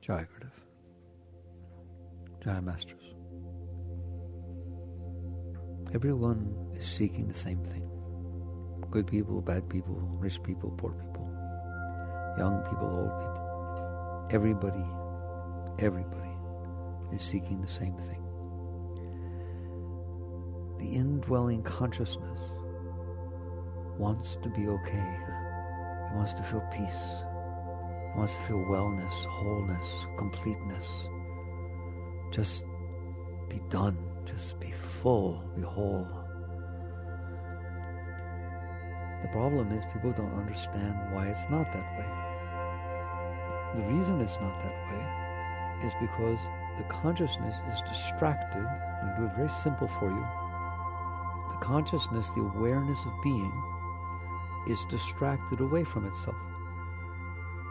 Jai Gurudev. Jai Masters. Everyone is seeking the same thing. Good people, bad people, rich people, poor people, young people, old people. Everybody is seeking the same thing. The indwelling consciousness wants to be okay. It wants to feel peace. It wants to feel wellness, wholeness, completeness. Just be done. Just be full, be whole. The problem is people don't understand why it's not that way. The reason it's not that way is because the consciousness is distracted. I'll do it very simple for you. The consciousness, the awareness of being, is distracted away from itself.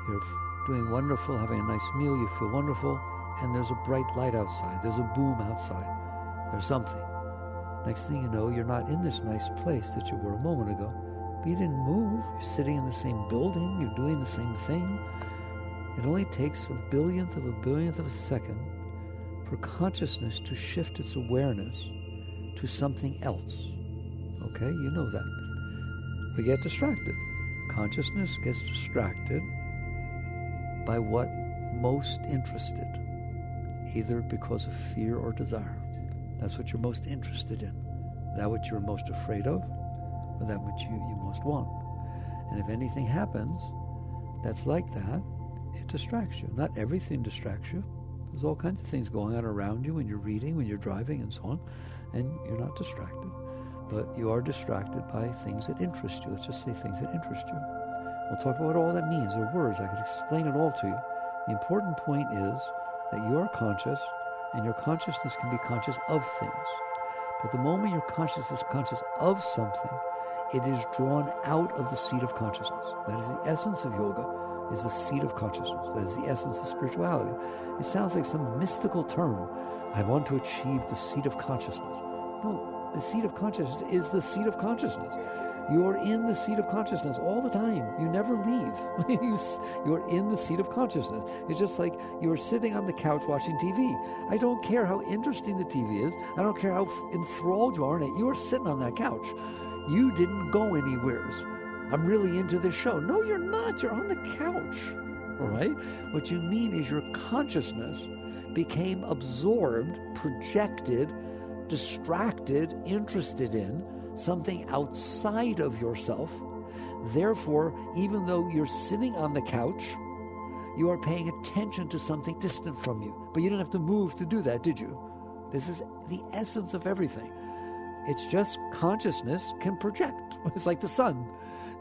You're doing wonderful, having a nice meal, you feel wonderful, and there's a bright light outside, there's a boom outside, there's something. Next thing you know, you're not in this nice place that you were a moment ago, but you didn't move, you're sitting in the same building, you're doing the same thing. It only takes a billionth of a second for consciousness to shift its awareness to something else. Okay, you know that. We get distracted. Consciousness gets distracted by what most interested, either because of fear or desire. That's what you're most interested in. That what you're most afraid of, or that what you most want. And if anything happens that's like that, it distracts you. Not everything distracts you. There's all kinds of things going on around you when you're reading, when you're driving, and so on, and you're not distracted. But you are distracted by things that interest you. Let's just say things that interest you. We'll talk about what all that means. They're words. I could explain it all to you. The important point is that you are conscious, and your consciousness can be conscious of things. But the moment your consciousness is conscious of something, it is drawn out of the seat of consciousness. That is the essence of yoga, is the seat of consciousness. That is the essence of spirituality. It sounds like some mystical term. I want to achieve the seat of consciousness. No, the seat of consciousness is the seat of consciousness. You are in the seat of consciousness all the time. You never leave. You are in the seat of consciousness. It's just like you are sitting on the couch watching TV. I don't care how interesting the TV is. I don't care how enthralled you are in it. You are sitting on that couch. You didn't go anywheres. I'm really into this show. No, you're not. You're on the couch. All right? What you mean is your consciousness became absorbed, projected, distracted, interested in something outside of yourself. Therefore, even though you're sitting on the couch, you are paying attention to something distant from you. But you didn't have to move to do that, did you? This is the essence of everything. It's just consciousness can project. It's like the sun.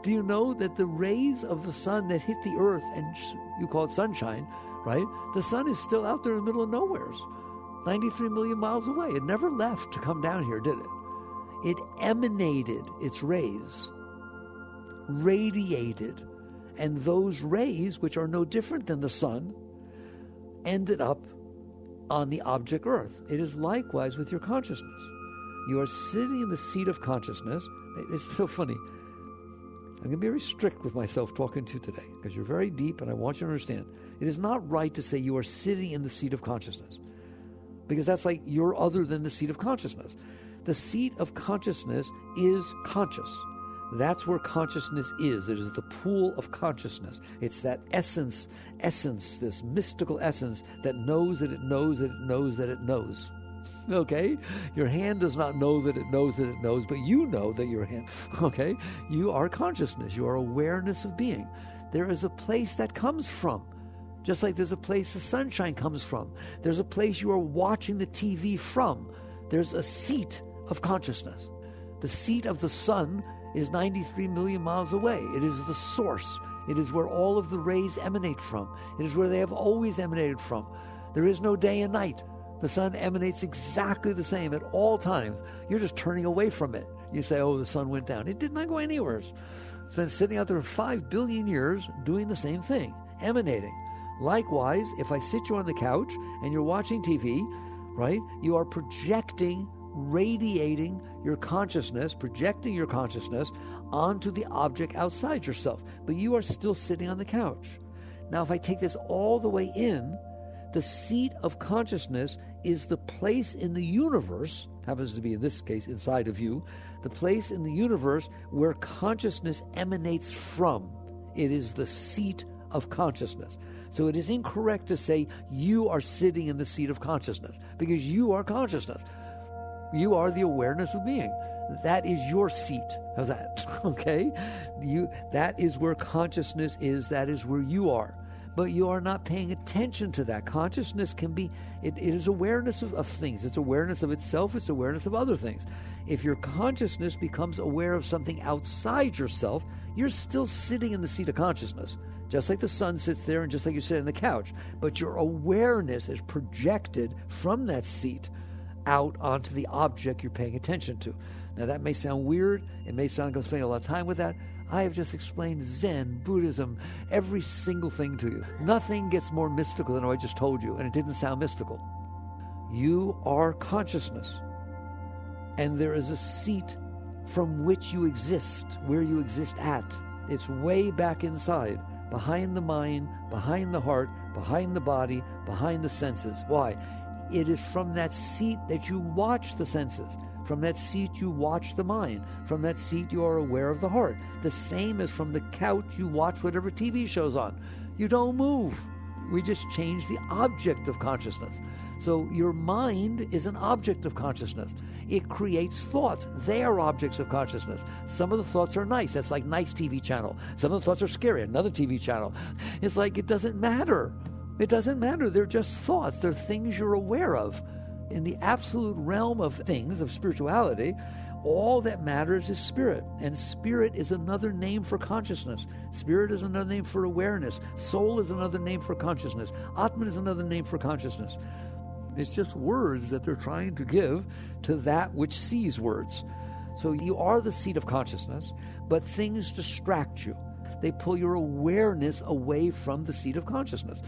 Do you know that the rays of the sun that hit the earth, and you call it sunshine, right? The sun is still out there in the middle of nowheres, 93 million miles away. It never left to come down here, did it? It emanated its rays, radiated, and those rays, which are no different than the sun, ended up on the object earth. It is likewise with your consciousness. You are sitting in the seat of consciousness. It's so funny. I'm going to be very strict with myself talking to you today because you're very deep and I want you to understand. It is not right to say you are sitting in the seat of consciousness because that's like you're other than the seat of consciousness. The seat of consciousness is conscious. That's where consciousness is. It is the pool of consciousness. It's that essence, this mystical essence that knows that it knows that it knows that it knows. Okay? Your hand does not know that it knows, but you know that your hand, okay? You are consciousness. You are awareness of being. There is a place that comes from. Just like there's a place the sunshine comes from. There's a place you are watching the TV from. There's a seat of consciousness. The seat of the sun is 93 million miles away. It is the source. It is where all of the rays emanate from. It is where they have always emanated from. There is no day and night. The sun emanates exactly the same at all times. You're just turning away from it. You say, oh, the sun went down. It did not go anywhere. It's been sitting out there for 5 billion years doing the same thing, emanating. Likewise, if I sit you on the couch and you're watching TV, right, you are projecting, radiating your consciousness, projecting your consciousness onto the object outside yourself. But you are still sitting on the couch. Now, if I take this all the way in, The seat of consciousness is the place in the universe, happens to be in this case inside of you, the place in the universe where consciousness emanates from. It is the seat of consciousness. So it is incorrect to say you are sitting in the seat of consciousness, because you are consciousness. You are the awareness of being. That is your seat. How's that? Okay? That is where consciousness is. That is where you are. But you are not paying attention to that. Consciousness can be, it is awareness of things. It's awareness of itself. It's awareness of other things. If your consciousness becomes aware of something outside yourself, you're still sitting in the seat of consciousness. Just like the sun sits there and just like you sit on the couch. But your awareness is projected from that seat out onto the object you're paying attention to. Now that may sound weird. It may sound, I'm going to spend a lot of time with that. I have just explained Zen, Buddhism, every single thing to you. Nothing gets more mystical than what I just told you, and it didn't sound mystical. You are consciousness, and there is a seat from which you exist, where you exist at. It's way back inside, behind the mind, behind the heart, behind the body, behind the senses. Why? It is from that seat that you watch the senses. From that seat you watch the mind. From that seat you are aware of the heart. The same as from the couch you watch whatever TV show's on. You don't move. We just change the object of consciousness. So your mind is an object of consciousness. It creates thoughts. They are objects of consciousness. Some of the thoughts are nice. That's like nice TV channel. Some of the thoughts are scary. Another TV channel. It's like it doesn't matter. It doesn't matter. They're just thoughts. They're things you're aware of. In the absolute realm of things, of spirituality, all that matters is spirit. And spirit is another name for consciousness. Spirit is another name for awareness. Soul is another name for consciousness. Atman is another name for consciousness. It's just words that they're trying to give to that which sees words. So you are the seat of consciousness, but things distract you. They pull your awareness away from the seat of consciousness.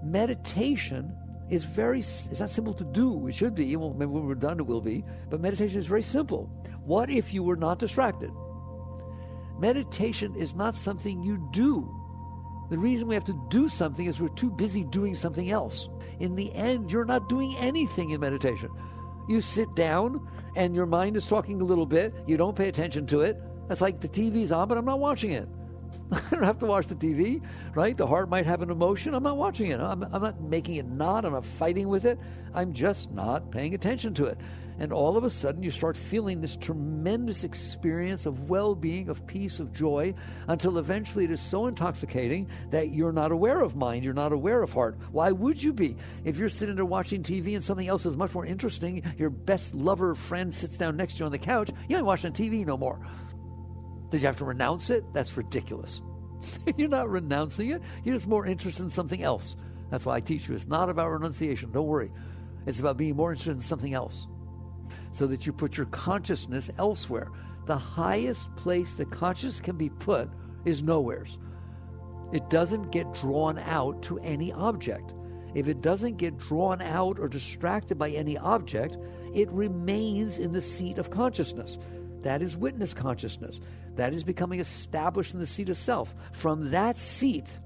Meditation is it's not simple to do. It should be. Well, maybe when we're done it will be. But meditation is very simple. What if you were not distracted? Meditation is not something you do. The reason we have to do something is we're too busy doing something else. In the end, you're not doing anything in meditation. You sit down and your mind is talking a little bit. You don't pay attention to it. That's like the TV's on, but I'm not watching it. I don't have to watch the TV, right? The heart might have an emotion. I'm not watching it. I'm not making it not. I'm not fighting with it. I'm just not paying attention to it. And all of a sudden, you start feeling this tremendous experience of well-being, of peace, of joy, until eventually it is so intoxicating that you're not aware of mind. You're not aware of heart. Why would you be? If you're sitting there watching TV and something else is much more interesting, your best lover friend sits down next to you on the couch, you ain't watching TV no more. Did you have to renounce it? That's ridiculous. You're not renouncing it. You're just more interested in something else. That's why I teach you. It's not about renunciation. Don't worry. It's about being more interested in something else so that you put your consciousness elsewhere. The highest place that consciousness can be put is nowheres. It doesn't get drawn out to any object. If it doesn't get drawn out or distracted by any object, it remains in the seat of consciousness. That is witness consciousness. That is becoming established in the seat of self. From that seat,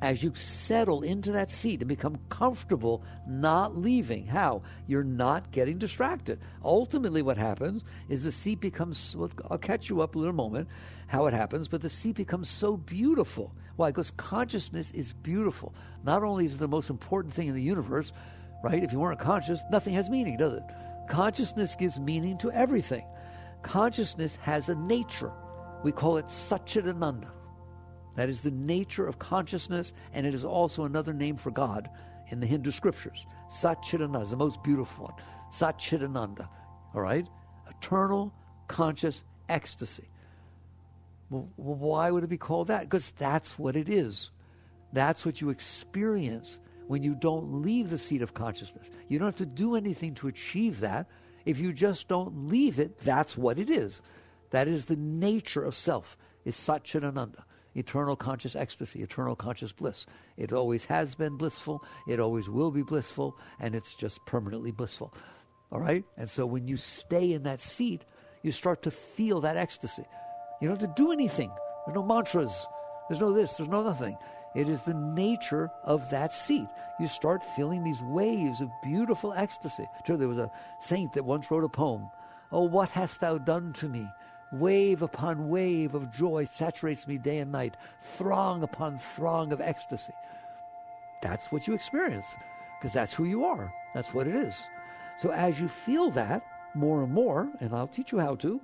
as you settle into that seat and become comfortable not leaving, how? You're not getting distracted. Ultimately what happens is the seat becomes, well, I'll catch you up a little moment, how it happens, but the seat becomes so beautiful. Why? Because consciousness is beautiful. Not only is it the most important thing in the universe, right? If you weren't conscious, nothing has meaning, does it? Consciousness gives meaning to everything. Consciousness has a nature. We call it Satchidananda. That is the nature of consciousness, and it is also another name for God in the Hindu scriptures. Satchidananda is the most beautiful one. Satchidananda, all right? Eternal conscious ecstasy. Well, why would it be called that? Because that's what it is. That's what you experience when you don't leave the seat of consciousness. You don't have to do anything to achieve that. If you just don't leave it, that's what it is. That is the nature of self, is Satchidananda, eternal conscious ecstasy, eternal conscious bliss. It always has been blissful, it always will be blissful, and it's just permanently blissful. All right? And so when you stay in that seat, you start to feel that ecstasy. You don't have to do anything. There's no mantras. There's no this. There's no nothing. It is the nature of that seat. You start feeling these waves of beautiful ecstasy. Sure, there was a saint that once wrote a poem. Oh, what hast thou done to me? Wave upon wave of joy saturates me day and night. Throng upon throng of ecstasy. That's what you experience, because that's who you are. That's what it is. So as you feel that more and more, and I'll teach you how to,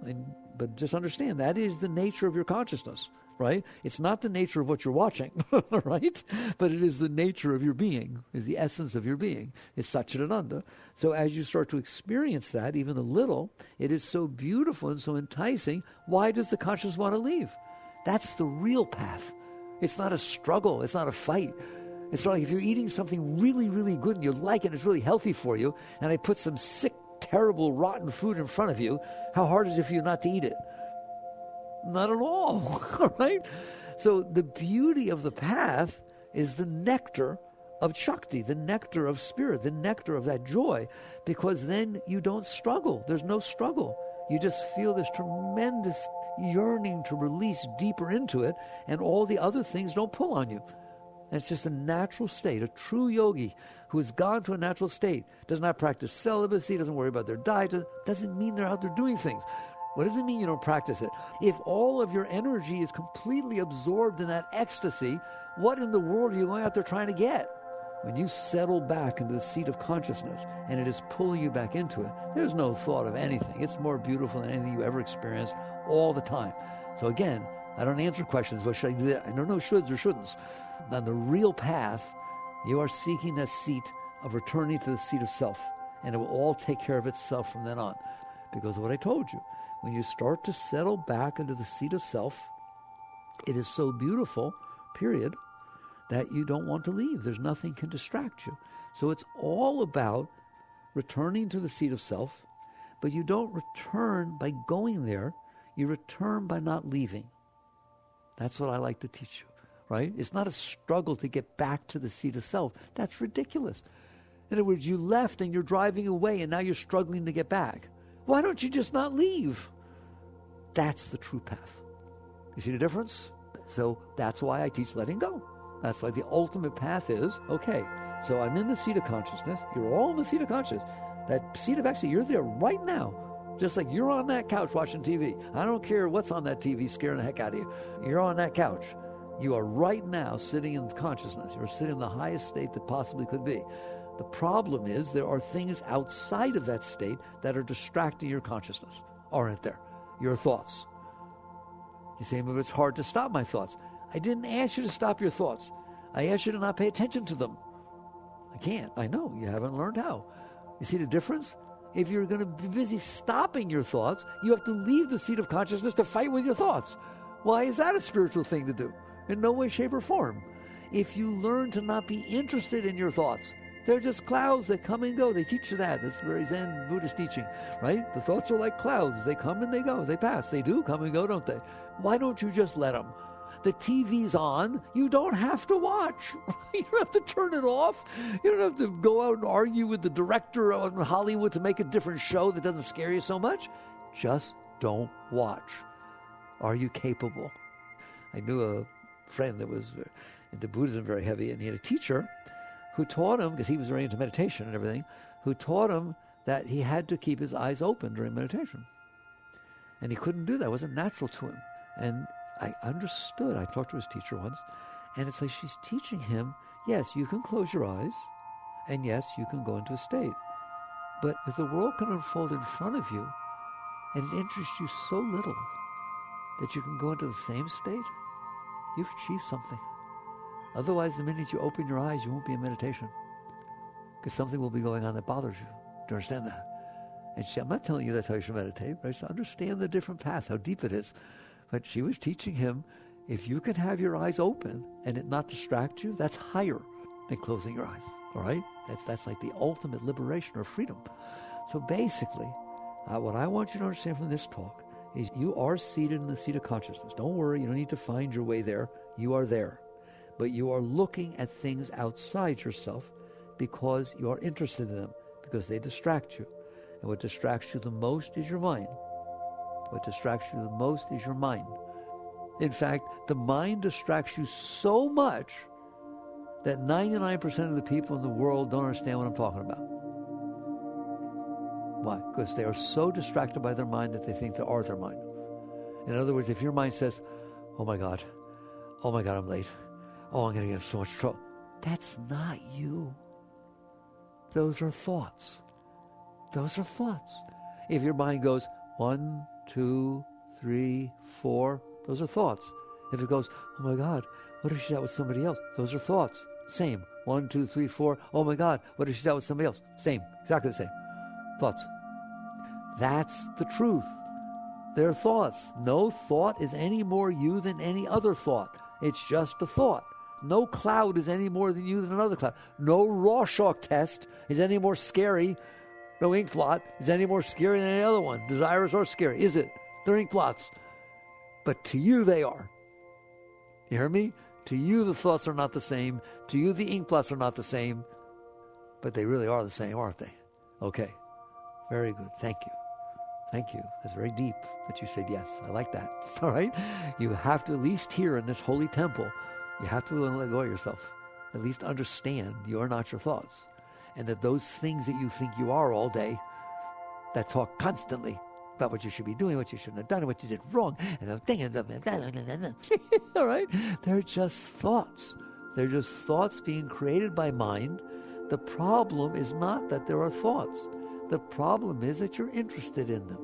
but just understand that is the nature of your consciousness, right? It's not the nature of what you're watching, right? But it is the nature of your being, is the essence of your being, is Satchidananda. So as you start to experience that, even a little, it is so beautiful and so enticing. Why does the conscious want to leave? That's the real path. It's not a struggle. It's not a fight. It's not like if you're eating something really, really good and you like it, it's really healthy for you, and I put some sick, terrible, rotten food in front of you, how hard is it for you not to eat it? Not at all, all right? So the beauty of the path is the nectar of Shakti, the nectar of spirit, the nectar of that joy, because then you don't struggle. There's no struggle. You just feel this tremendous yearning to release deeper into it, and all the other things don't pull on you. And it's just a natural state. A true yogi who has gone to a natural state, does not practice celibacy, doesn't worry about their diet, doesn't mean they're out there doing things. What does it mean you don't practice it? If all of your energy is completely absorbed in that ecstasy, what in the world are you going out there trying to get? When you settle back into the seat of consciousness and it is pulling you back into it, there's no thought of anything. It's more beautiful than anything you ever experienced all the time. So again, I don't answer questions. What should I do? I don't know shoulds or shouldn'ts. On the real path, you are seeking that seat of returning to the seat of self, and it will all take care of itself from then on. Because of what I told you, when you start to settle back into the seat of self, it is so beautiful, period, that you don't want to leave. There's nothing can distract you. So it's all about returning to the seat of self, but you don't return by going there. You return by not leaving. That's what I like to teach you, right? It's not a struggle to get back to the seat of self. That's ridiculous. In other words, you left and you're driving away and now you're struggling to get back. Why don't you just not leave? That's the true path. You see the difference? So that's why I teach letting go. That's why the ultimate path is, okay, so I'm in the seat of consciousness. You're all in the seat of consciousness. That seat of ecstasy, you're there right now. Just like you're on that couch watching TV. I don't care what's on that TV scaring the heck out of you. You're on that couch. You are right now sitting in consciousness. You're sitting in the highest state that possibly could be. The problem is there are things outside of that state that are distracting your consciousness, aren't there? Your thoughts. You say, but it's hard to stop my thoughts. I didn't ask you to stop your thoughts. I asked you to not pay attention to them. I can't. I know. You haven't learned how. You see the difference? If you're going to be busy stopping your thoughts, you have to leave the seat of consciousness to fight with your thoughts. Why is that a spiritual thing to do? In no way, shape, or form. If you learn to not be interested in your thoughts, they're just clouds that come and go. They teach you that. That's very Zen Buddhist teaching, right? The thoughts are like clouds. They come and they go. They pass. They do come and go, don't they? Why don't you just let them? The TV's on. You don't have to watch. You don't have to turn it off. You don't have to go out and argue with the director on Hollywood to make a different show that doesn't scare you so much. Just don't watch. Are you capable? I knew a friend that was into Buddhism very heavy, and he had a teacher who taught him, because he was very into meditation and everything, who taught him that he had to keep his eyes open during meditation. And he couldn't do that. It wasn't natural to him. And I understood. I talked to his teacher once, and it's like she's teaching him, yes, you can close your eyes, and yes, you can go into a state. But if the world can unfold in front of you, and it interests you so little that you can go into the same state, you've achieved something. Otherwise, the minute you open your eyes, you won't be in meditation, because something will be going on that bothers you. Do you understand that? And I'm not telling you that's how you should meditate, but I should understand the different paths, how deep it is. But she was teaching him, if you can have your eyes open and it not distract you, that's higher than closing your eyes, all right? That's like the ultimate liberation or freedom. So basically, what I want you to understand from this talk is you are seated in the seat of consciousness. Don't worry, you don't need to find your way there. You are there. But you are looking at things outside yourself because you are interested in them, because they distract you. And what distracts you the most is your mind. What distracts you the most is your mind. In fact, the mind distracts you so much that 99% of the people in the world don't understand what I'm talking about. Why? Because they are so distracted by their mind that they think they are their mind. In other words, if your mind says, oh my God, I'm late. Oh, I'm going to get in so much trouble. That's not you. Those are thoughts. Those are thoughts. If your mind goes 1, 2, 3, 4, those are thoughts. If it goes, oh my God, what if she's out with somebody else? Those are thoughts. Same. 1, 2, 3, 4. Oh my God, what if she's out with somebody else? Same. Exactly the same. Thoughts. That's the truth. They're thoughts. No thought is any more you than any other thought. It's just a thought. No cloud is any more than you than another cloud. No Rorschach test is any more scary. No ink blot is any more scary than any other one. Desirous or scary, is it? They're ink blots. But to you, they are. You hear me? To you, the thoughts are not the same. To you, the ink blots are not the same. But they really are the same, aren't they? Okay. Very good. Thank you. Thank you. That's very deep that you said yes. I like that. All right? You have to, at least here in this holy temple, you have to let go of yourself. At least understand you are not your thoughts. And that those things that you think you are all day, that talk constantly about what you should be doing, what you shouldn't have done, and what you did wrong, and all right? They're just thoughts. They're just thoughts being created by mind. The problem is not that there are thoughts. The problem is that you're interested in them.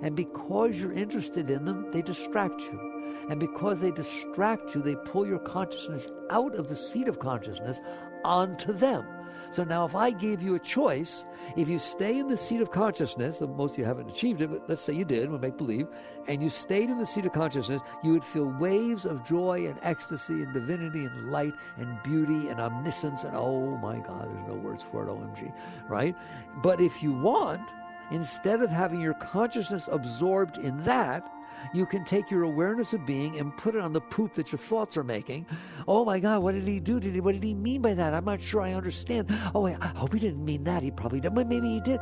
And because you're interested in them, they distract you. And because they distract you, they pull your consciousness out of the seat of consciousness onto them. So now if I gave you a choice, if you stay in the seat of consciousness, and most of you haven't achieved it, but let's say you did, we'll make believe, and you stayed in the seat of consciousness, you would feel waves of joy and ecstasy and divinity and light and beauty and omniscience and oh my God, there's no words for it, OMG, right? But if you want, instead of having your consciousness absorbed in that, you can take your awareness of being and put it on the poop that your thoughts are making. Oh my God, what did he do? What did he mean by that? I'm not sure I understand. Oh, I hope he didn't mean that. He probably did, but maybe he did.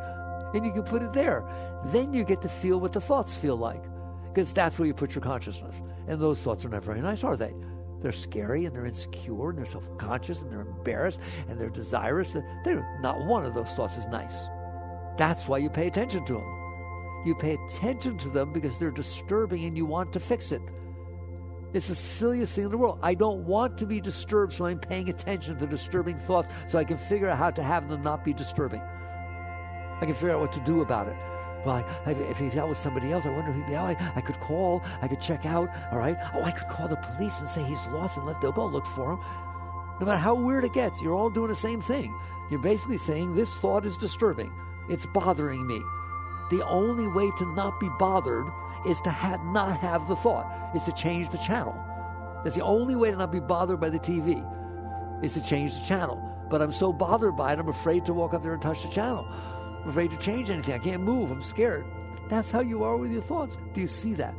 And you can put it there. Then you get to feel what the thoughts feel like, because that's where you put your consciousness. And those thoughts are not very nice, are they? They're scary and they're insecure and they're self-conscious and they're embarrassed and they're desirous. Not one of those thoughts is nice. That's why you pay attention to them. You pay attention to them because they're disturbing and you want to fix it. It's the silliest thing in the world. I don't want to be disturbed, so I'm paying attention to disturbing thoughts so I can figure out how to have them not be disturbing. I can figure out what to do about it. Well, if he's out with somebody else, I wonder who he'd be out. I could call, I could check out, all right? Oh, I could call the police and say he's lost and they'll go look for him. No matter how weird it gets, you're all doing the same thing. You're basically saying this thought is disturbing. It's bothering me. The only way to not be bothered is to not have the thought, is to change the channel. That's the only way to not be bothered by the TV, is to change the channel. But I'm so bothered by it, I'm afraid to walk up there and touch the channel. I'm afraid to change anything. I can't move. I'm scared. That's how you are with your thoughts. Do you see that?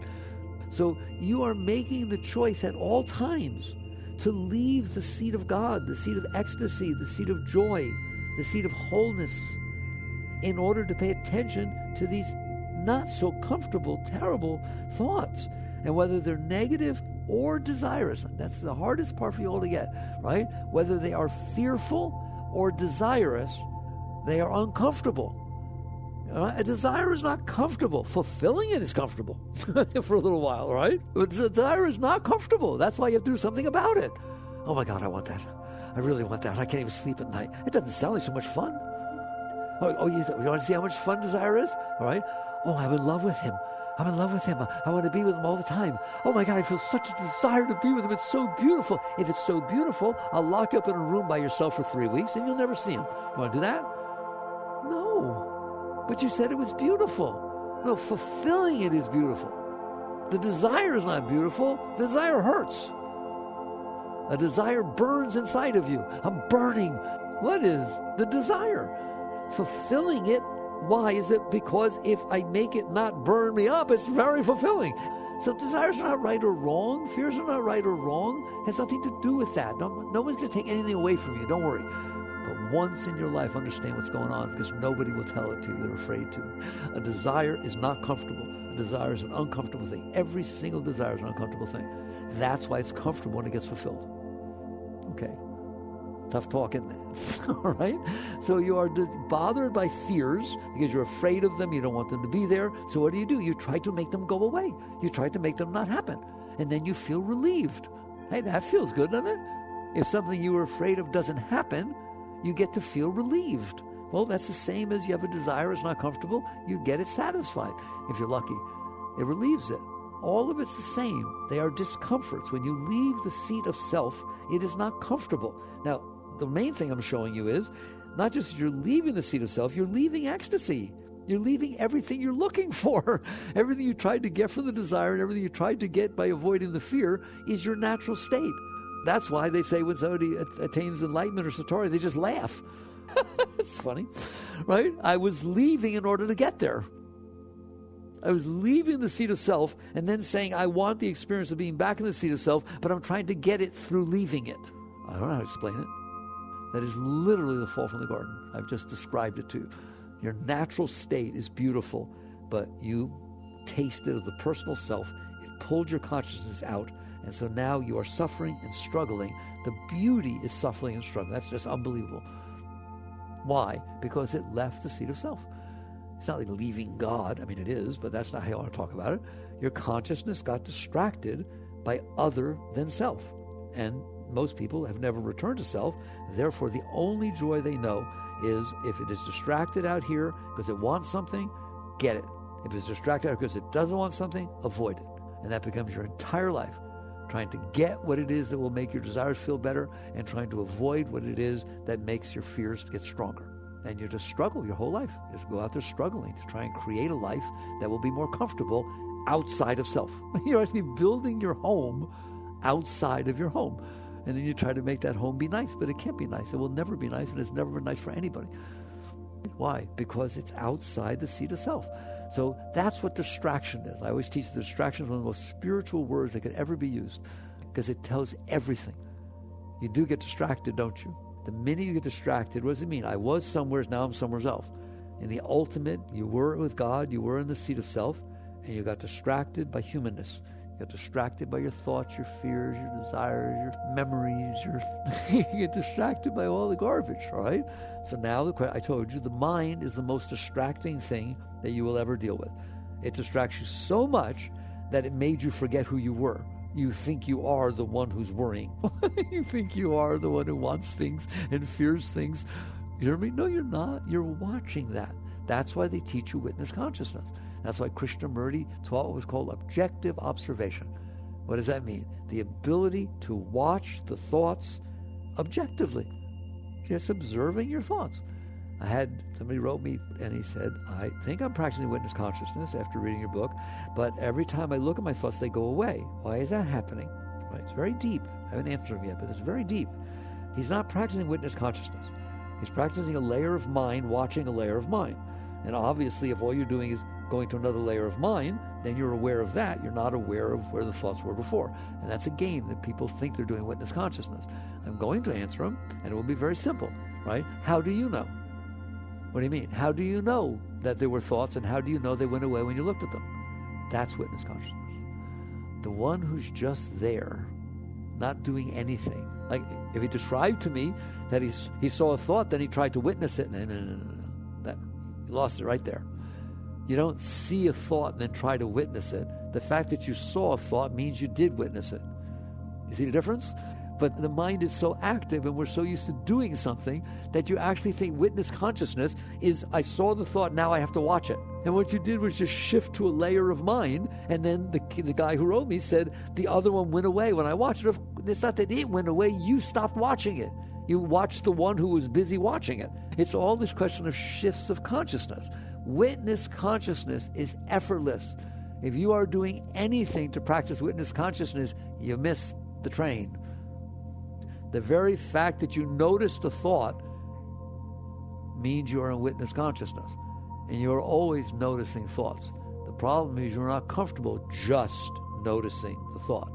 So you are making the choice at all times to leave the seat of God, the seat of ecstasy, the seat of joy, the seat of wholeness, in order to pay attention to these not so comfortable, terrible thoughts. And whether they're negative or desirous, that's the hardest part for you all to get, right? Whether they are fearful or desirous, they are uncomfortable. A desire is not comfortable. Fulfilling it is comfortable for a little while, right? But desire is not comfortable. That's why you have to do something about it. Oh my God, I want that. I really want that. I can't even sleep at night. It doesn't sound like so much fun. Oh, you want to see how much fun desire is? All right. Oh, I'm in love with him. I'm in love with him. I want to be with him all the time. Oh my God, I feel such a desire to be with him. It's so beautiful. If it's so beautiful, I'll lock you up in a room by yourself for 3 weeks and you'll never see him. You want to do that? No. But you said it was beautiful. No, fulfilling it is beautiful. The desire is not beautiful. The desire hurts. A desire burns inside of you. I'm burning. What is the desire? Fulfilling it, why is it? Because if I make it not burn me up, it's very fulfilling. So desires are not right or wrong. Fears are not right or wrong. It has nothing to do with that. No one's going to take anything away from you. Don't worry. But once in your life, understand what's going on, because nobody will tell it to you. They're afraid to. A desire is not comfortable. A desire is an uncomfortable thing. Every single desire is an uncomfortable thing. That's why it's comfortable when it gets fulfilled. Okay. tough talk, isn't it? All right? So you are bothered by fears because you're afraid of them. You don't want them to be there. So what do? You try to make them go away. You try to make them not happen. And then you feel relieved. Hey, that feels good, doesn't it? If something you were afraid of doesn't happen, you get to feel relieved. Well, that's the same as you have a desire, it's not comfortable, you get it satisfied. If you're lucky, it relieves it. All of it's the same. They are discomforts. When you leave the seat of self, it is not comfortable. Now, the main thing I'm showing you is not just you're leaving the seat of self, you're leaving ecstasy. You're leaving everything you're looking for. Everything you tried to get from the desire and everything you tried to get by avoiding the fear is your natural state. That's why they say when somebody attains enlightenment or satori, they just laugh. It's funny, right? I was leaving in order to get there. I was leaving the seat of self and then saying, I want the experience of being back in the seat of self, but I'm trying to get it through leaving it. I don't know how to explain it. That is literally the fall from the garden. I've just described it to you. Your natural state is beautiful, but you tasted of the personal self. It pulled your consciousness out. And so now you are suffering and struggling. The beauty is suffering and struggling. That's just unbelievable. Why? Because it left the seat of self. It's not like leaving God. I mean, it is, but that's not how I want to talk about it. Your consciousness got distracted by other than self. And most people have never returned to self. Therefore, the only joy they know is if it is distracted out here because it wants something, get it. If it's distracted out because it doesn't want something, avoid it. And that becomes your entire life. Trying to get what it is that will make your desires feel better and trying to avoid what it is that makes your fears get stronger. And you just struggle your whole life. Just go out there struggling to try and create a life that will be more comfortable outside of self. You're actually building your home outside of your home. And then you try to make that home be nice, but it can't be nice. It will never be nice, and it's never been nice for anybody. Why? Because it's outside the seat of self. So that's what distraction is. I always teach the distraction is one of the most spiritual words that could ever be used because it tells everything. You do get distracted, don't you? The minute you get distracted, what does it mean? I was somewhere, now I'm somewhere else. In the ultimate, you were with God, you were in the seat of self, and you got distracted by humanness. You get distracted by your thoughts, your fears, your desires, your memories. You get distracted by all the garbage, all right? So now, I told you, the mind is the most distracting thing that you will ever deal with. It distracts you so much that it made you forget who you were. You think you are the one who's worrying. You think you are the one who wants things and fears things. You hear me? No, you're not. You're watching that. That's why they teach you witness consciousness. That's why Krishnamurti taught what was called objective observation. What does that mean? The ability to watch the thoughts objectively. Just observing your thoughts. I had somebody wrote me and he said, I think I'm practicing witness consciousness after reading your book, but every time I look at my thoughts, they go away. Why is that happening? Right, it's very deep. I haven't answered him yet, but it's very deep. He's not practicing witness consciousness. He's practicing a layer of mind, watching a layer of mind. And obviously, if all you're doing is going to another layer of mind, then you're aware of that. You're not aware of where the thoughts were before. And that's a game that people think they're doing witness consciousness. I'm going to answer him, and it will be very simple, right? How do you know? What do you mean? How do you know that there were thoughts, and how do you know they went away when you looked at them? That's witness consciousness. The one who's just there, not doing anything. Like if he described to me that he saw a thought, then he tried to witness it. No. That, you lost it right there. You don't see a thought and then try to witness it. The fact that you saw a thought means you did witness it. You see the difference? But the mind is so active and we're so used to doing something that you actually think witness consciousness is, I saw the thought, now I have to watch it. And what you did was just shift to a layer of mind, and then the guy who wrote me said, the other one went away when I watched it. It's not that it went away, you stopped watching it. You watched the one who was busy watching it. It's all this question of shifts of consciousness. Witness consciousness is effortless. If you are doing anything to practice witness consciousness, you miss the train. The very fact that you noticed a thought means you are in witness consciousness. And you are always noticing thoughts. The problem is you're not comfortable just noticing the thought.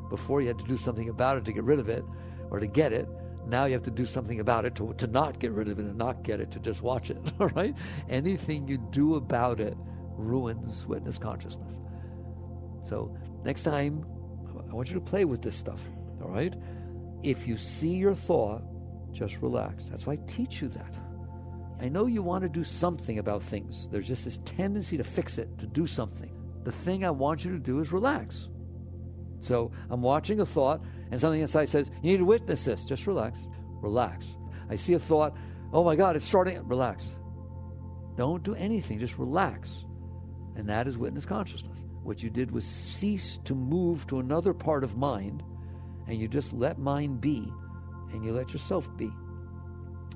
Before you had to do something about it to get rid of it or to get it. Now you have to do something about it to not get rid of it and not get it, to just watch it, all right? Anything you do about it ruins witness consciousness. So next time, I want you to play with this stuff, all right? If you see your thought, Just relax. That's why I teach you that. I know you want to do something about things. There's just this tendency to fix it, to do something. The thing I want you to do is relax. So I'm watching a thought, and something inside says, you need to witness this. Just relax. Relax. I see a thought, oh my God, it's starting. Relax. Don't do anything. Just relax. And that is witness consciousness. What you did was cease to move to another part of mind, and you just let mind be, and you let yourself be.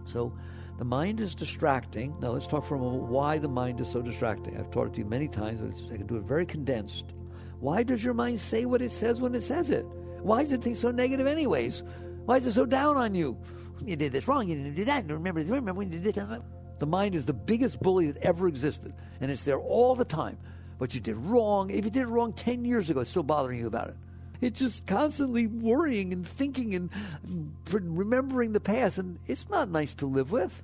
So the mind is distracting. Now let's talk for a moment why the mind is so distracting. I've taught it to you many times, but I can do it very condensed. Why does your mind say what it says when it says it? Why is it think so negative anyways? Why is it so down on you? You did this wrong, you didn't do that, remember when you did this. The mind is the biggest bully that ever existed, and it's there all the time. What you did wrong, if you did it wrong 10 years ago, it's still bothering you about it. It's just constantly worrying and thinking and remembering the past, and it's not nice to live with.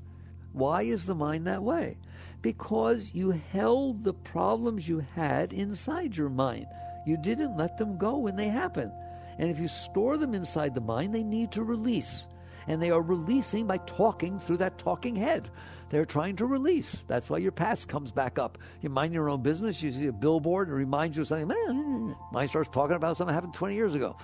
Why is the mind that way? Because you held the problems you had inside your mind. You didn't let them go when they happened. And if you store them inside the mind, they need to release. And they are releasing by talking through that talking head. They're trying to release. That's why your past comes back up. You mind your own business, you see a billboard and it reminds you of something. Mind starts talking about something that happened 20 years ago.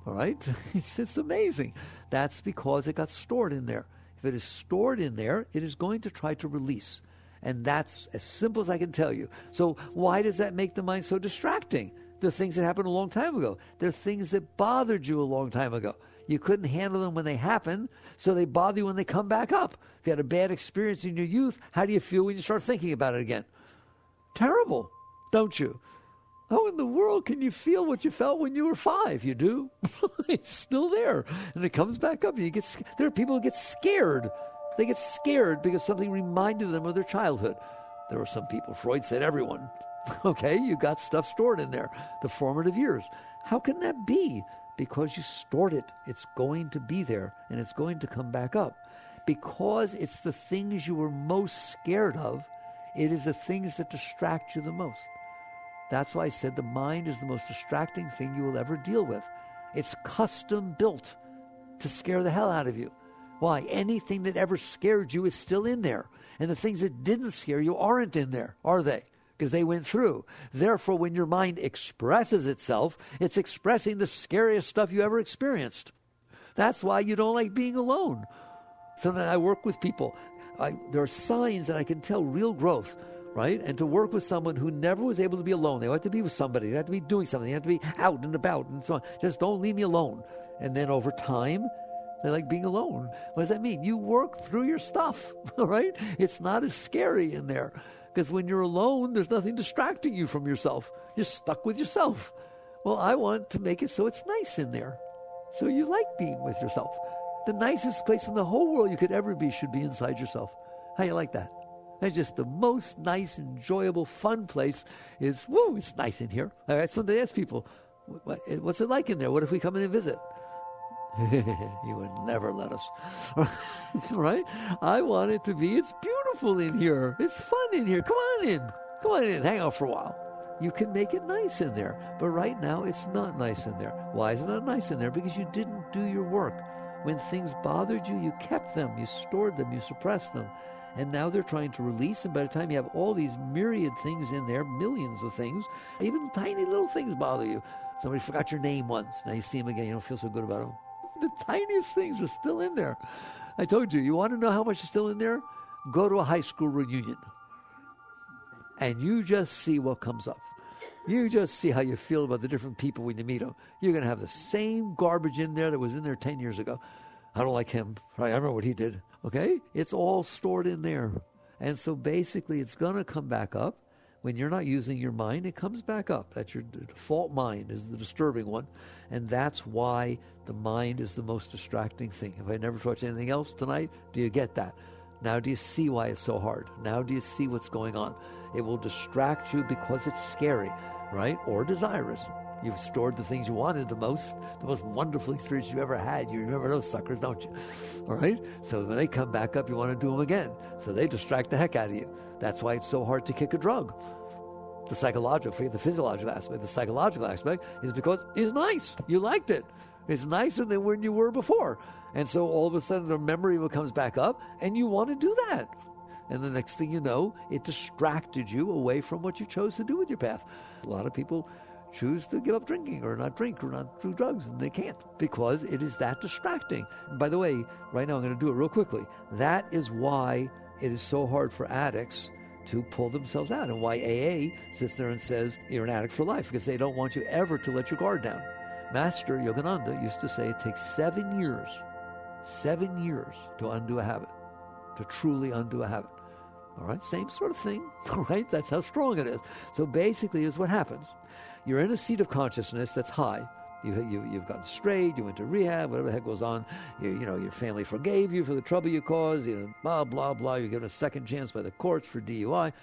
All right? It's amazing. That's because it got stored in there. If it is stored in there, it is going to try to release. And that's as simple as I can tell you. So why does that make the mind so distracting? The things that happened a long time ago. They're things that bothered you a long time ago. You couldn't handle them when they happen, so they bother you when they come back up. If you had a bad experience in your youth, how do you feel when you start thinking about it again? Terrible, don't you? How in the world can you feel what you felt when you were 5? You do. It's still there. And it comes back up. There are people who get scared. They get scared because something reminded them of their childhood. There were some people, Freud said everyone. Okay, you got stuff stored in there, the formative years. How can that be? Because you stored it. It's going to be there, and it's going to come back up. Because it's the things you were most scared of, it is the things that distract you the most. That's why I said the mind is the most distracting thing you will ever deal with. It's custom built to scare the hell out of you. Why? Anything that ever scared you is still in there. And the things that didn't scare you aren't in there, are they? Because they went through. Therefore, when your mind expresses itself, it's expressing the scariest stuff you ever experienced. That's why you don't like being alone. So then I work with people. There are signs that I can tell real growth, right? And to work with someone who never was able to be alone. They have to be with somebody. They have to be doing something. They have to be out and about and so on. Just don't leave me alone. And then over time, they like being alone. What does that mean? You work through your stuff, all right? It's not as scary in there. Because when you're alone, there's nothing distracting you from yourself. You're stuck with yourself. Well, I want to make it so it's nice in there. So you like being with yourself. The nicest place in the whole world you could ever be should be inside yourself. How you like that? That's just the most nice, enjoyable, fun place is, woo, it's nice in here. All right, so they ask people, what's it like in there? What if we come in and visit? You would never let us. Right? I want it to be, it's beautiful in here. It's fun in here. Come on in. Come on in. Hang out for a while. You can make it nice in there. But right now, it's not nice in there. Why is it not nice in there? Because you didn't do your work. When things bothered you, you kept them. You stored them. You suppressed them. And now they're trying to release. And by the time you have all these myriad things in there, millions of things, even tiny little things bother you. Somebody forgot your name once. Now you see them again. You don't feel so good about them. The tiniest things are still in there. I told you want to know how much is still in there? Go to a high school reunion. And you just see what comes up. You just see how you feel about the different people when you meet them. You're going to have the same garbage in there that was in there 10 years ago. I don't like him. Right? I remember what he did. Okay? It's all stored in there. And so basically it's going to come back up. When you're not using your mind, it comes back up. That's your default mind is the disturbing one. And that's why the mind is the most distracting thing. If I never taught you anything else tonight, do you get that? Now do you see why it's so hard? Now do you see what's going on? It will distract you because it's scary, right? Or desirous. You've stored the things you wanted the most wonderful experience you ever had. You remember those suckers, don't you? All right? So when they come back up, you want to do them again. So they distract the heck out of you. That's why it's so hard to kick a drug. The psychological, forget the physiological aspect. The psychological aspect is because it's nice. You liked it. It's nicer than when you were before. And so all of a sudden the memory comes back up and you want to do that. And the next thing you know, it distracted you away from what you chose to do with your path. A lot of people choose to give up drinking or not drink or not do drugs, and they can't because it is that distracting. And by the way, right now I'm going to do it real quickly. That is why it is so hard for addicts to pull themselves out, and why AA sits there and says you're an addict for life, because they don't want you ever to let your guard down. Master Yogananda used to say it takes 7 years to undo a habit, to truly undo a habit. All right, same sort of thing, right? That's how strong it is. So basically is what happens. You're in a seat of consciousness that's high. You've gotten straight, you went to rehab, whatever the heck goes on. Your family forgave you for the trouble you caused, blah, blah, blah. You're given a second chance by the courts for DUI.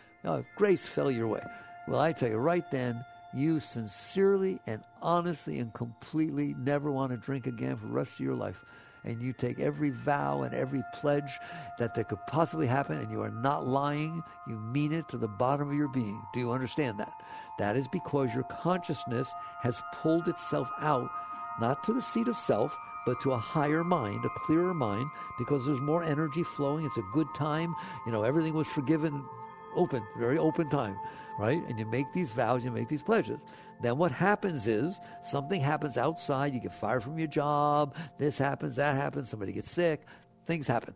Grace fell your way. Well, I tell you, right then, you sincerely and honestly and completely never want to drink again for the rest of your life. And you take every vow and every pledge that there could possibly happen, and you are not lying. You mean it to the bottom of your being. Do you understand that? That is because your consciousness has pulled itself out, not to the seat of self, but to a higher mind, a clearer mind, because there's more energy flowing. It's a good time. Everything was forgiven, open, very open time, right? And you make these vows, you make these pledges. Then what happens is something happens outside. You get fired from your job. This happens, that happens. Somebody gets sick. Things happen.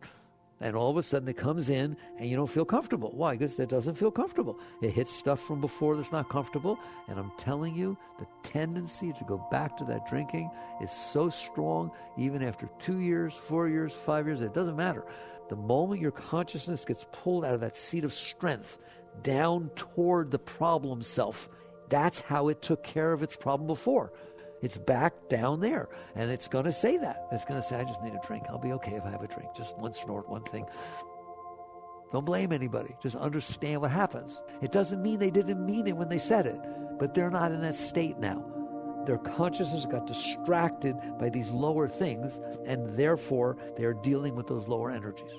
And all of a sudden it comes in and you don't feel comfortable. Why? Because it doesn't feel comfortable. It hits stuff from before that's not comfortable. And I'm telling you, the tendency to go back to that drinking is so strong, even after 2 years, 4 years, 5 years, it doesn't matter. The moment your consciousness gets pulled out of that seat of strength down toward the problem self, that's how it took care of its problem before. It's back down there. And it's going to say that. It's going to say, I just need a drink. I'll be okay if I have a drink. Just one snort, one thing. Don't blame anybody. Just understand what happens. It doesn't mean they didn't mean it when they said it, but they're not in that state now. Their consciousness got distracted by these lower things, and therefore they're dealing with those lower energies.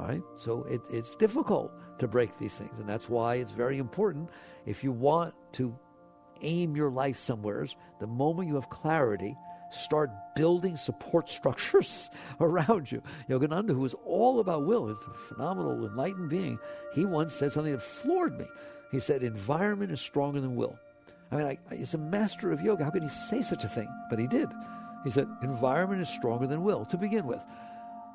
All right? So it's difficult to break these things, and that's why it's very important. If you want to aim your life somewheres, the moment you have clarity, start building support structures around you. Yogananda, who was all about will, is a phenomenal, enlightened being. He once said something that floored me. He said, environment is stronger than will. I mean, he's a master of yoga. How could he say such a thing? But he did. He said, environment is stronger than will, to begin with.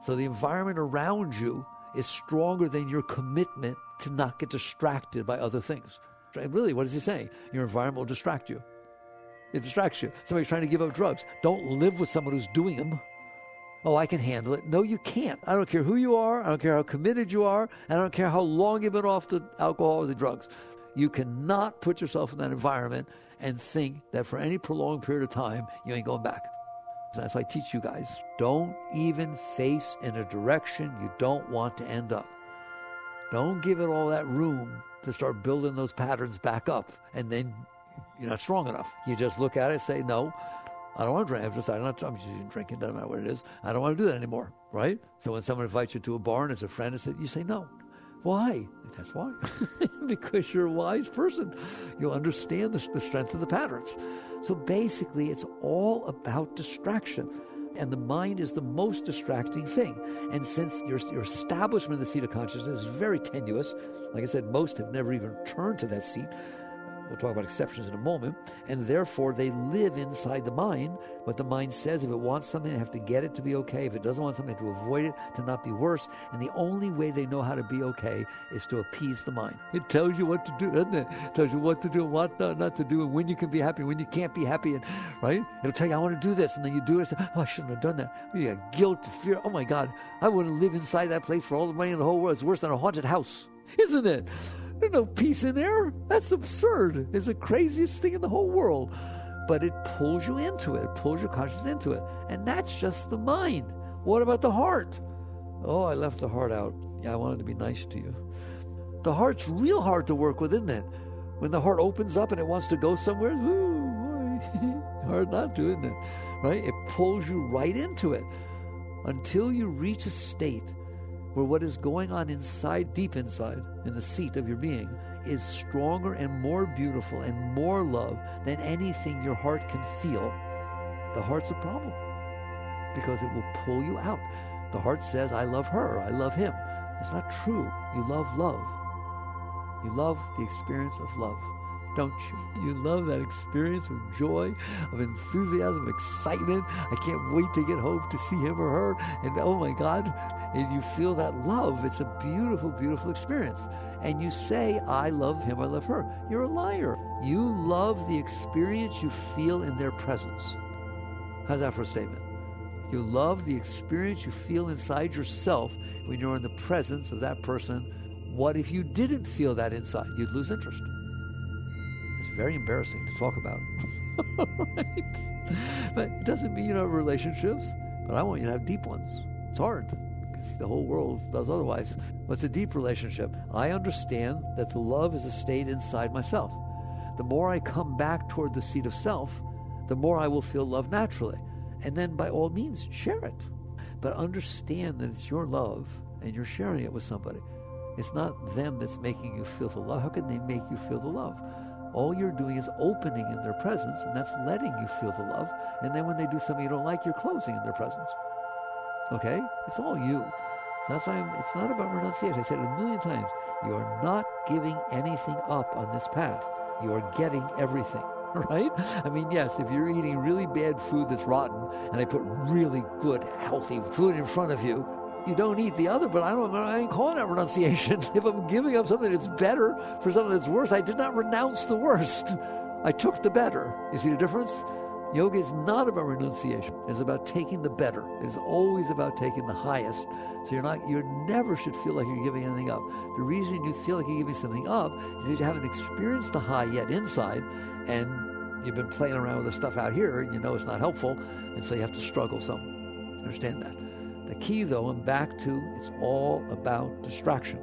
So the environment around you is stronger than your commitment to not get distracted by other things. Really, what is he saying? Your environment will distract you. It distracts you. Somebody's trying to give up drugs. Don't live with someone who's doing them. Oh, I can handle it. No, you can't. I don't care who you are. I don't care how committed you are. I don't care how long you've been off the alcohol or the drugs. You cannot put yourself in that environment and think that for any prolonged period of time, you ain't going back. So that's why I teach you guys. Don't even face in a direction you don't want to end up. Don't give it all that room to start building those patterns back up, and then you're not strong enough. You just look at it and say, no, I don't want to drink. I've decided not to. I'm just drinking, doesn't matter what it is. I don't want to do that anymore, right? So when someone invites you to a bar and it's a friend, you say no. Why? That's why. Because you're a wise person. You understand the strength of the patterns. So basically, it's all about distraction. And the mind is the most distracting thing. And since your establishment in the seat of consciousness is very tenuous, like I said, most have never even turned to that seat. We'll talk about exceptions in a moment. And therefore, they live inside the mind. What the mind says, if it wants something, they have to get it to be okay. If it doesn't want something, to avoid it, to not be worse. And the only way they know how to be okay is to appease the mind. It tells you what to do, doesn't it? It tells you what to do and what not to do, and when you can be happy, when you can't be happy, and right? It'll tell you, I want to do this, and then you do it. Say, oh, I shouldn't have done that. You got guilt, fear. Oh my God, I wouldn't live inside that place for all the money in the whole world. It's worse than a haunted house, isn't it? There's no peace in there. That's absurd. It's the craziest thing in the whole world. But it pulls you into it. It pulls your consciousness into it. And that's just the mind. What about the heart? Oh, I left the heart out. Yeah, I wanted to be nice to you. The heart's real hard to work with, isn't it? When the heart opens up and it wants to go somewhere, hard not to, isn't it? Right? It pulls you right into it until you reach a state where what is going on inside, deep inside, in the seat of your being, is stronger and more beautiful and more love than anything your heart can feel. The heart's a problem. because it will pull you out. The heart says, I love her, I love him. It's not true. You love love. You love the experience of love, don't you? You love that experience of joy, of enthusiasm, excitement. I can't wait to get home to see him or her. And oh my God, and you feel that love. It's a beautiful, beautiful experience. And you say, I love him, I love her. You're a liar. You love the experience you feel in their presence. How's that for a statement? You love the experience you feel inside yourself when you're in the presence of that person. What if you didn't feel that inside? You'd lose interest. It's very embarrassing to talk about. Right? But it doesn't mean you don't have relationships, but I want you to have deep ones. It's hard because the whole world does otherwise. What's a deep relationship? I understand that the love is a state inside myself. The more I come back toward the seat of self, the more I will feel love naturally. And then by all means, share it. But understand that it's your love and you're sharing it with somebody. It's not them that's making you feel the love. How can they make you feel the love? All you're doing is opening in their presence, and that's letting you feel the love. And then when they do something you don't like, you're closing in their presence. Okay? It's all you. So that's why it's not about renunciation. I said it a million times. You are not giving anything up on this path. You are getting everything. Right? I mean, yes, if you're eating really bad food that's rotten, and I put really good, healthy food in front of you, you don't eat the other, but I ain't calling that renunciation. If I'm giving up something that's better for something that's worse, I did not renounce the worst. I took the better. You see the difference? Yoga is not about renunciation. It's about taking the better. It's always about taking the highest. So you never should feel like you're giving anything up. The reason you feel like you're giving something up is because you haven't experienced the high yet inside, and you've been playing around with the stuff out here, and you know it's not helpful, and so you have to struggle some. Understand that. The key, though, I'm back to, it's all about distraction.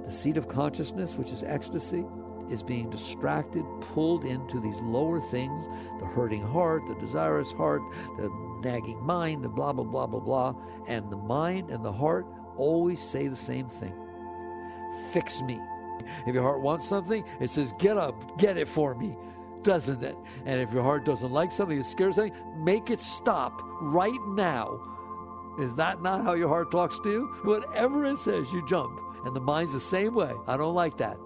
The seat of consciousness, which is ecstasy, is being distracted, pulled into these lower things, the hurting heart, the desirous heart, the nagging mind, the blah, blah, blah, blah, blah. And the mind and the heart always say the same thing. Fix me. If your heart wants something, it says, get up, get it for me, doesn't it? And if your heart doesn't like something, it's scared of something, make it stop right now. Is that not how your heart talks to you? Whatever it says, you jump. And the mind's the same way. I don't like that.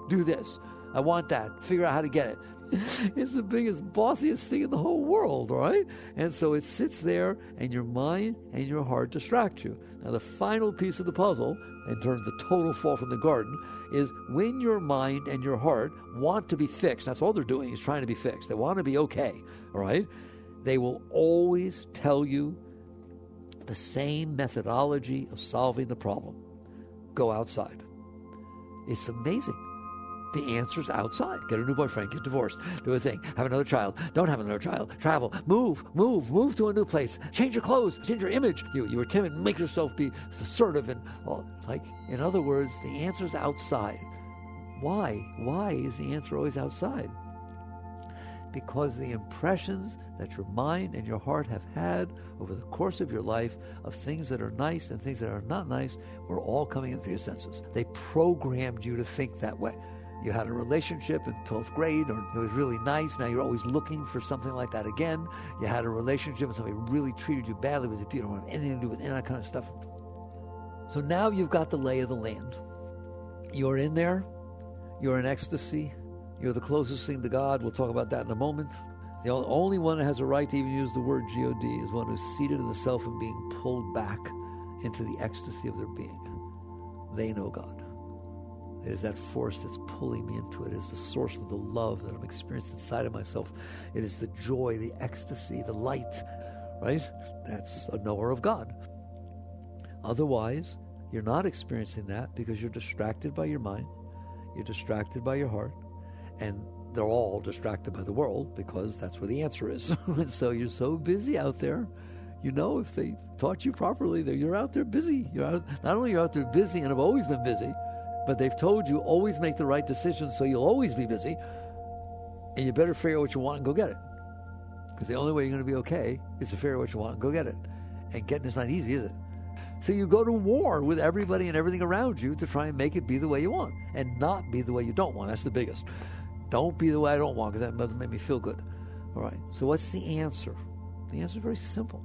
Do this. I want that. Figure out how to get it. It's the biggest, bossiest thing in the whole world, right? And so it sits there, and your mind and your heart distract you. Now, the final piece of the puzzle, in terms of the total fall from the garden, is when your mind and your heart want to be fixed. That's all they're doing, is trying to be fixed. They want to be okay, all right? They will always tell you the same methodology of solving the problem. Go outside. It's amazing. The answer's outside. Get a new boyfriend, get divorced, do a thing, have another child, don't have another child, travel, move to a new place, change your clothes, change your image. You were timid, make yourself be assertive, and in other words, the answer's outside. Why? Why is the answer always outside? Because the impressions that your mind and your heart have had over the course of your life of things that are nice and things that are not nice were all coming in through your senses. They programmed you to think that way. You had a relationship in 12th grade, or it was really nice. Now you're always looking for something like that again. You had a relationship and somebody really treated you badly. You don't have anything to do with any of that kind of stuff. So now you've got the lay of the land. You're in there. You're in ecstasy. You're the closest thing to God. We'll talk about that in a moment. The only one that has a right to even use the word G-O-D is one who's seated in the self and being pulled back into the ecstasy of their being. They know God. It is that force that's pulling me into it. It is the source of the love that I'm experiencing inside of myself. It is the joy, the ecstasy, the light, right? That's a knower of God. Otherwise, you're not experiencing that because you're distracted by your mind. You're distracted by your heart. And they're all distracted by the world because that's where the answer is. And so you're so busy out there. You know, if they taught you properly, that you're out there busy. Not only you're out there busy and have always been busy, but they've told you always make the right decision, so you'll always be busy. And you better figure out what you want and go get it. Because the only way you're going to be okay is to figure out what you want and go get it. And getting it's not easy, is it? So you go to war with everybody and everything around you to try and make it be the way you want and not be the way you don't want. That's the biggest. Don't be the way I don't want, because that doesn't make me feel good. All right, so what's the answer? The answer is very simple.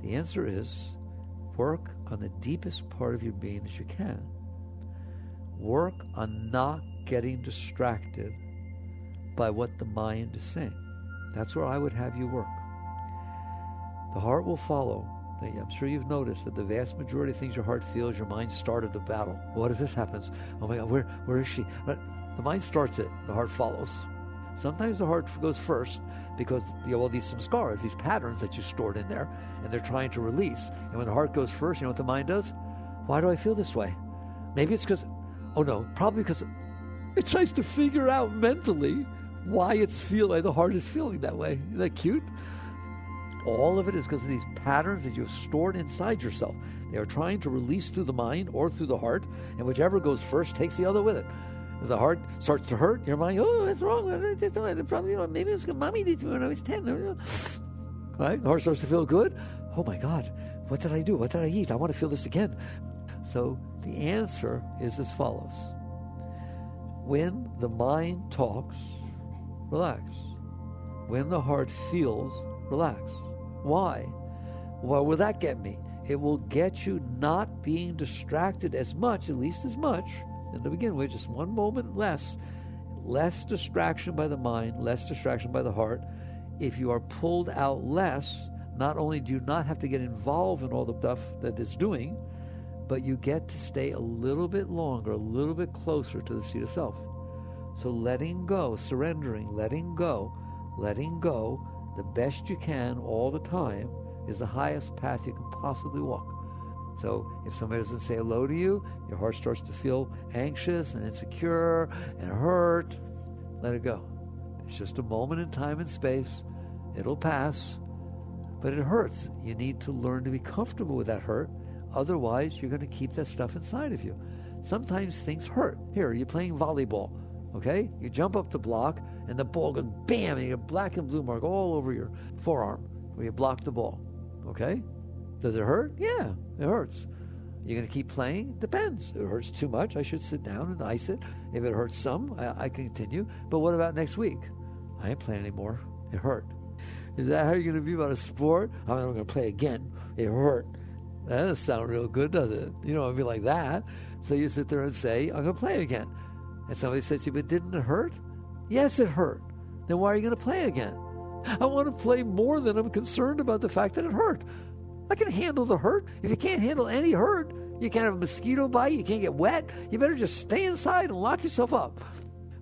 The answer is work on the deepest part of your being that you can. Work on not getting distracted by what the mind is saying. That's where I would have you work. The heart will follow. I'm sure you've noticed that the vast majority of things your heart feels, your mind started the battle. What if this happens? Oh my God, where is she? But the mind starts it, the heart follows. Sometimes the heart goes first because all these some scars, these patterns that you stored in there, and they're trying to release. And when the heart goes first, you know what the mind does? Why do I feel this way? Maybe it's because, probably because it tries to figure out mentally why the heart is feeling that way. Isn't that cute? All of it is because of these patterns that you've stored inside yourself. They are trying to release through the mind or through the heart, and whichever goes first takes the other with it. If the heart starts to hurt, your mind, what's wrong? Probably, maybe it's because mommy did to me when I was 10. Right? The heart starts to feel good. Oh my God, what did I do? What did I eat? I want to feel this again. So the answer is as follows. When the mind talks, relax. When the heart feels, relax. Why? Why will that get me? It will get you not being distracted as much, at least as much, and to begin with, just one moment less distraction by the mind, less distraction by the heart. If you are pulled out less, not only do you not have to get involved in all the stuff that it's doing, but you get to stay a little bit longer, a little bit closer to the seat of self. So letting go, surrendering, letting go, the best you can all the time is the highest path you can possibly walk. So if somebody doesn't say hello to you, your heart starts to feel anxious and insecure and hurt, let it go. It's just a moment in time and space. It'll pass, but it hurts. You need to learn to be comfortable with that hurt. Otherwise, you're going to keep that stuff inside of you. Sometimes things hurt. Here, you're playing volleyball, okay? You jump up to block, and the ball goes bam, and you get a black and blue mark all over your forearm where you blocked the ball, okay? Does it hurt? Yeah, it hurts. You're going to keep playing? Depends. If it hurts too much, I should sit down and ice it. If it hurts some, I can continue. But what about next week? I ain't playing anymore. It hurt. Is that how you're going to be about a sport? I'm not going to play again. It hurt. That doesn't sound real good, does it? You know, it'd be like that. So you sit there and say, I'm going to play again. And somebody says to you, but didn't it hurt? Yes, it hurt. Then why are you going to play again? I want to play more than I'm concerned about the fact that it hurt. I can handle the hurt. If you can't handle any hurt, you can't have a mosquito bite, you can't get wet, you better just stay inside and lock yourself up.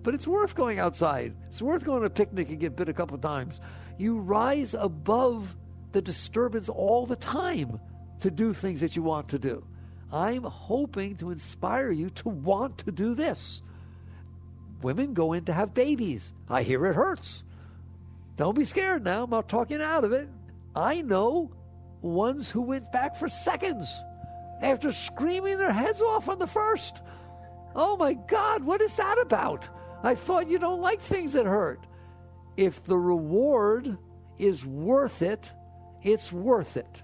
But it's worth going outside. It's worth going to a picnic and get bit a couple of times. You rise above the disturbance all the time to do things that you want to do. I'm hoping to inspire you to want to do this. Women go in to have babies. I hear it hurts. Don't be scared now. I'm not talking out of it. I know ones who went back for seconds after screaming their heads off on the first. Oh my God, what is that about? I thought you don't like things that hurt. If the reward is worth it, it's worth it.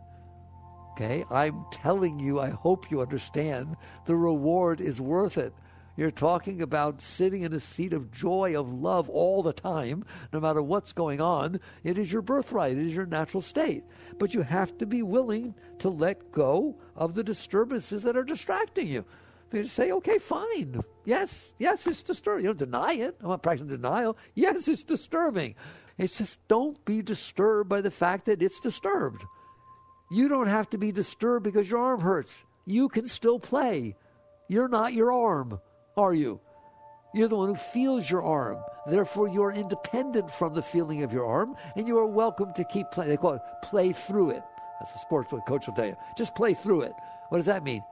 Okay, I'm telling you, I hope you understand, the reward is worth it. You're talking about sitting in a seat of joy, of love all the time, no matter what's going on. It is your birthright. It is your natural state. But you have to be willing to let go of the disturbances that are distracting you. You say, okay, fine. Yes, it's disturbing. You don't deny it. I'm not practicing denial. Yes, it's disturbing. It's just don't be disturbed by the fact that it's disturbed. You don't have to be disturbed because your arm hurts. You can still play. You're not your arm, are you? You're the one who feels your arm. Therefore, you're independent from the feeling of your arm, and you are welcome to keep playing. They call it play through it. That's a sports coach will tell you. Just play through it. What does that mean?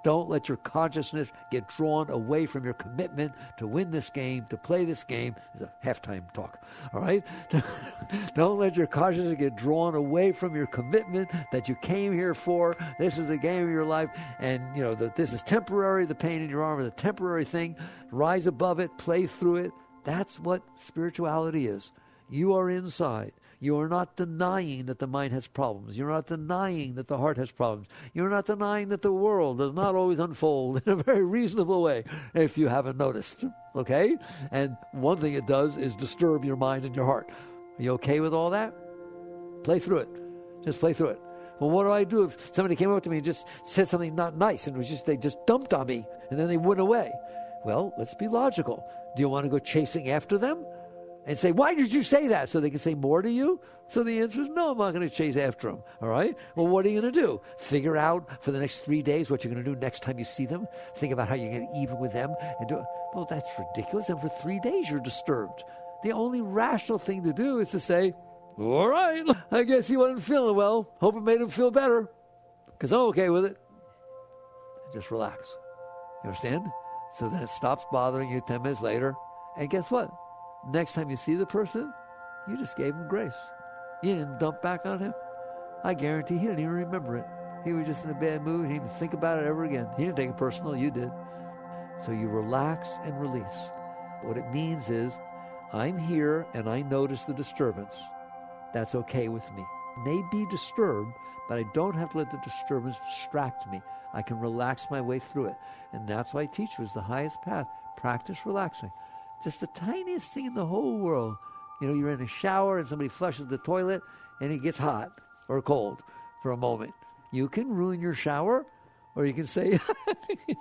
Don't let your consciousness get drawn away from your commitment to win this game, to play this game. It's a halftime talk, all right? Don't let your consciousness get drawn away from your commitment that you came here for. This is the game of your life, and you know that this is temporary. The pain in your arm is a temporary thing. Rise above it, play through it. That's what spirituality is. You are inside. You are not denying that the mind has problems. You're not denying that the heart has problems. You're not denying that the world does not always unfold in a very reasonable way, if you haven't noticed, okay? And one thing it does is disturb your mind and your heart. Are you okay with all that? Play through it. Just play through it. Well, what do I do if somebody came up to me and just said something not nice and they just dumped on me and then they went away? Well, let's be logical. Do you want to go chasing after them and say, why did you say that? So they can say more to you? So the answer is no, I'm not going to chase after them. All right? Well, what are you going to do? Figure out for the next 3 days what you're going to do next time you see them? Think about how you're going to get even with them and do it. Well, that's ridiculous. And for 3 days you're disturbed. The only rational thing to do is to say, all right, I guess he wasn't feeling well. Hope it made him feel better because I'm okay with it. Just relax. You understand? So then it stops bothering you 10 minutes later. And guess what? Next time you see the person, you just gave him grace. You didn't dump back on him. I guarantee he didn't even remember it. He was just in a bad mood. He didn't even think about it ever again. He didn't take it personal. You did. So you relax and release. What it means is, I'm here and I notice the disturbance. That's okay with me. May be disturbed, but I don't have to let the disturbance distract me. I can relax my way through it. And that's why I teach you is the highest path. Practice relaxing. Just the tiniest thing in the whole world. You know, you're in a shower and somebody flushes the toilet and it gets hot or cold for a moment. You can ruin your shower, or you can say, you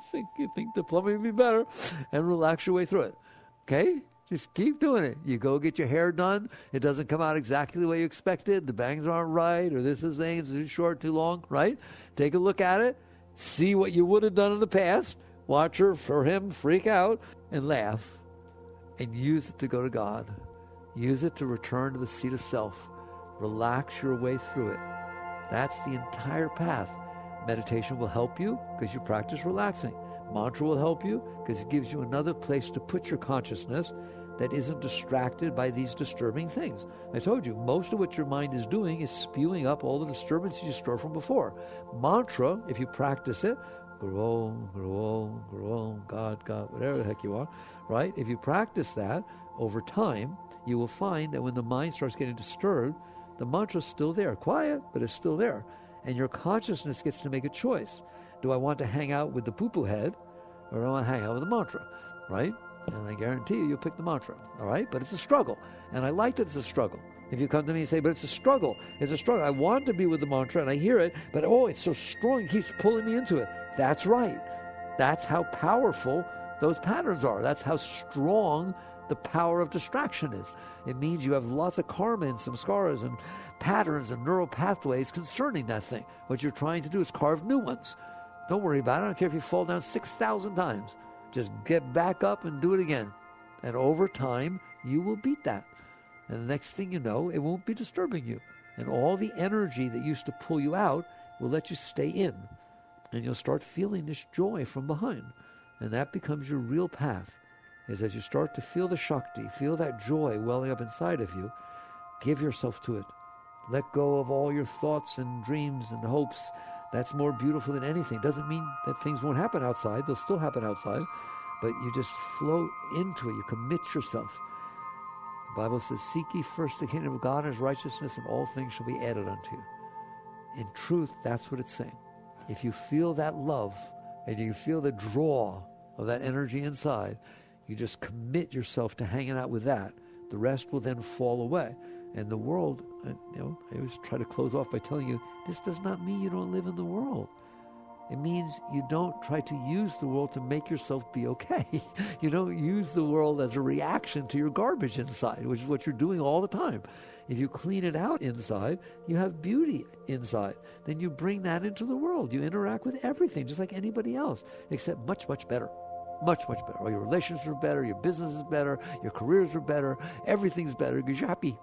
think the plumbing would be better, and relax your way through it. Okay? Just keep doing it. You go get your hair done. It doesn't come out exactly the way you expected. The bangs aren't right, or this is things too short, too long, right? Take a look at it. See what you would have done in the past. Watch her or him freak out and laugh. And use it to go to God. Use it to return to the seat of self. Relax your way through it. That's the entire path. Meditation will help you because you practice relaxing. Mantra will help you because it gives you another place to put your consciousness that isn't distracted by these disturbing things. I told you, most of what your mind is doing is spewing up all the disturbances you stored from before. Mantra, if you practice it, Guru, Guru, Guru, God, God, whatever the heck you are, right? If you practice that over time, you will find that when the mind starts getting disturbed, the mantra's still there. Quiet, but it's still there. And your consciousness gets to make a choice. Do I want to hang out with the poo-poo head, or do I want to hang out with the mantra, right? And I guarantee you'll pick the mantra, all right? But it's a struggle. And I like that it's a struggle. If you come to me and say, but it's a struggle. It's a struggle. I want to be with the mantra, and I hear it, but oh, it's so strong. It keeps pulling me into it. That's right. That's how powerful those patterns are. That's how strong the power of distraction is. It means you have lots of karma and some scars and patterns and neural pathways concerning that thing. What you're trying to do is carve new ones. Don't worry about it. I don't care if you fall down 6,000 times. Just get back up and do it again. And over time, you will beat that. And the next thing you know, it won't be disturbing you. And all the energy that used to pull you out will let you stay in. And you'll start feeling this joy from behind. And that becomes your real path. Is as you start to feel the Shakti, feel that joy welling up inside of you, give yourself to it. Let go of all your thoughts and dreams and hopes. That's more beautiful than anything. Doesn't mean that things won't happen outside. They'll still happen outside. But you just float into it. You commit yourself. The Bible says, seek ye first the kingdom of God and his righteousness, and all things shall be added unto you. In truth, that's what it's saying. If you feel that love and you feel the draw of that energy inside, you just commit yourself to hanging out with that. The rest will then fall away. And the world, I always try to close off by telling you, this does not mean you don't live in the world. It means you don't try to use the world to make yourself be okay. You don't use the world as a reaction to your garbage inside, which is what you're doing all the time. If you clean it out inside, you have beauty inside. Then you bring that into the world. You interact with everything just like anybody else, except much, much better. Much, much better. All your relationships are better, your business is better, your careers are better, everything's better because you're happy.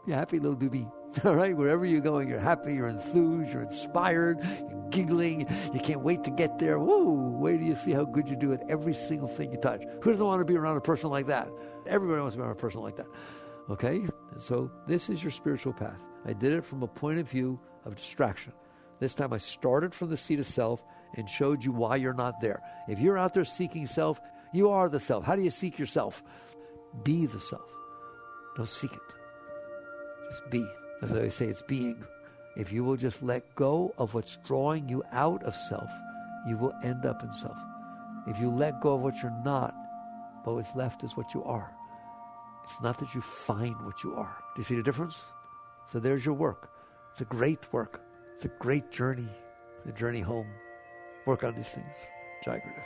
You're happy, little doobie. All right? Wherever you're going, you're happy, you're enthused, you're inspired, you're giggling, you can't wait to get there. Whoa, wait till you see how good you do at every single thing you touch. Who doesn't want to be around a person like that? Everybody wants to be around a person like that. Okay? And so this is your spiritual path. I did it from a point of view of distraction. This time I started from the seat of self and showed you why you're not there. If you're out there seeking self, you are the self. How do you seek yourself? Be the self. Don't seek it. Just be. As I say, it's being. If you will just let go of what's drawing you out of self, you will end up in self. If you let go of what you're not, but what's left is what you are. It's not that you find what you are. Do you see the difference? So there's your work. It's a great work. It's a great journey, the journey home. Work on these things. Jagrata.